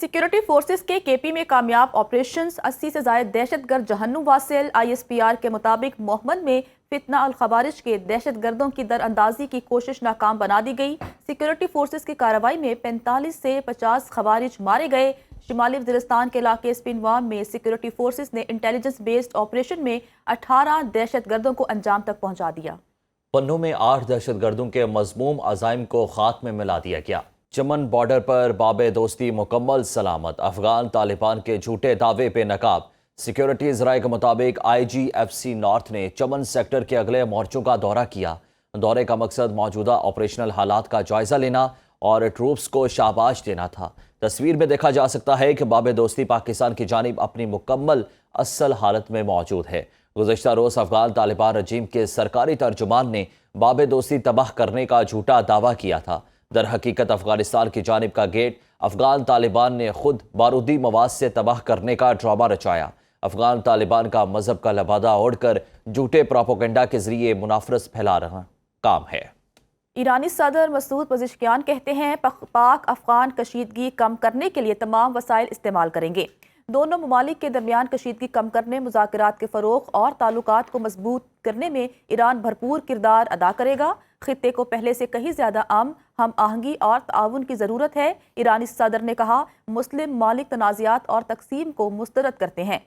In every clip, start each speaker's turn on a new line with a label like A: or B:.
A: Security forces के KP में कामयाब ऑपरेशंस 80 से ज़ायद दहशतगर्द जहन्नुम वासिल। ISPR के मुताबिक मोहम्मद में फितना अल खवारिज के दहशतगर्दों की दरअंदाजी की कोशिश नाकाम बना दी गई। सिक्योरिटी फोर्सेस की कार्रवाई में 45 से 50 खवारिज मारे गए। शिमाली वज़ीरिस्तान के इलाके स्पिनवाम में सिक्योरिटी फोर्सेस ने इंटेलिजेंस बेस्ड ऑपरेशन में 18 दहशतगर्दों को अंजाम तक पहुंचा दिया।
B: पन्नू में 8 दहशतगर्दों के मज़मूम अज़ाइम को खात्मे में ला दिया गया। चमन बॉर्डर पर बाबे दोस्ती मुकम्मल सलामत। अफगान तालिबान के झूठे दावे पे नकाब। सिक्योरिटी ज़राए के मुताबिक IGFC नॉर्थ ने चमन सेक्टर के अगले मोर्चों का दौरा किया। दौरे का मकसद मौजूदा ऑपरेशनल हालात का जायज़ा लेना और ट्रूप्स को शाबाश देना था। तस्वीर में देखा जा सकता है कि बाबे दोस्ती पाकिस्तान की जानिब अपनी मुकम्मल असल हालत में मौजूद है। गुज़श्ता रोज़ अफगान तालिबान रजीम के सरकारी तर्जुमान ने बाबे दोस्ती तबाह करने का झूठा दावा किया था। दर हकीकत अफगानिस्तान की जानिब का गेट अफगान तालिबान ने खुद बारूदी मवाद से तबाह करने का ड्रामा रचाया। अफगान तालिबान का मजहब का लबादा ओढ़कर झूठे प्रोपोगंडा के जरिए मुनाफरत फैला रहा काम है।
A: ईरानी सदर मसूद पज़ेश्कियान कहते हैं पाक अफगान कशीदगी कम करने के लिए तमाम वसाइल इस्तेमाल करेंगे। दोनों ममालिक के दरमियान कशीदगी कम करने, मुज़ाकरात के फ़रोग़ और ताल्लुकात को मजबूत करने में ईरान भरपूर किरदार अदा करेगा। खित्ते को पहले से कहीं ज़्यादा हम आहंगी और ताउन की ज़रूरत है। ईरानी सदर ने कहा, मुस्लिम ममालिक तनाज़ात और तकसीम को मुस्तरद करते हैं।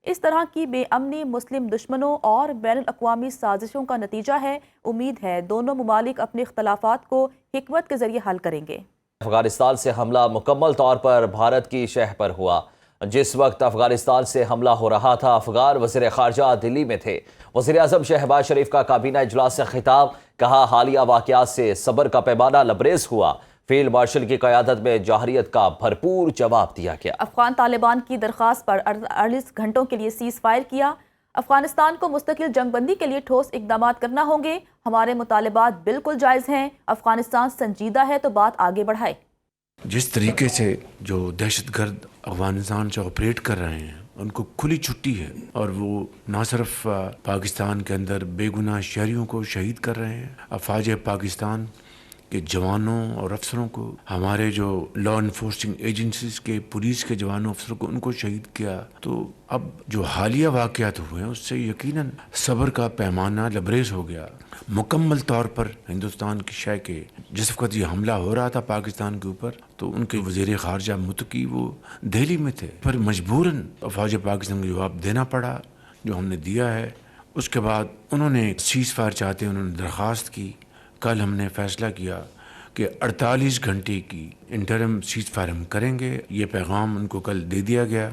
A: इस तरह की बेअमनी मुस्लिम दुश्मनों और बैनुल-अक़वामी साजिशों का नतीजा है। उम्मीद है दोनों ममालिक अपने इख्तलाफात को हिकमत के जरिए हल करेंगे।
B: अफगानिस्तान से हमला मुकम्मल तौर पर भारत की शह पर हुआ। जिस वक्त अफगानिस्तान से हमला हो रहा था, अफगान वज़ीर ख़ारजा दिल्ली में थे। वज़ीर आज़म शहबाज शरीफ का काबीना इजलास से खिताब, कहा हालिया वाक़यात से सब्र का पैमाना लबरेज हुआ। फील्ड मार्शल की क़यादत में जाहरियत का भरपूर जवाब दिया गया।
A: अफगान तालिबान की दरख्वास्त पर 48 घंटों के लिए सीज़ फायर किया। अफगानिस्तान को मुस्तकिल जंगबंदी के लिए ठोस इक़दाम करना होंगे। हमारे मुतालबात बिल्कुल जायज़ हैं। अफगानिस्तान संजीदा है तो बात आगे बढ़ाए।
C: जिस तरीके से जो दहशतगर्द अफगानिस्तान से ऑपरेट कर रहे हैं, उनको खुली छुट्टी है और वो ना सिर्फ पाकिस्तान के अंदर बेगुनाह शहरियों को शहीद कर रहे हैं, अफवाज पाकिस्तान के जवानों और अफसरों को, हमारे जो लॉ इन्फोर्सिंग एजेंसीज के पुलिस के जवानों अफसरों को उनको शहीद किया। तो अब जो हालिया वाक़यात हुए हैं उससे यकीनन सब्र का पैमाना लबरेज हो गया। मुकम्मल तौर पर हिंदुस्तान की शय के जिस वक्त ये हमला हो रहा था पाकिस्तान के ऊपर, तो उनके वज़ीर ख़ारजा मुतकी वो दिल्ली में थे, पर मजबूरन अफवाज पाकिस्तान को जवाब देना पड़ा जो हमने दिया है। उसके बाद उन्होंने सीज़ फायर चाहते, उन्होंने दरख्वास्त की। कल हमने फैसला किया कि 48 घंटे की इंटरिम सीज़ फायर हम करेंगे। ये पैगाम उनको कल दे दिया गया।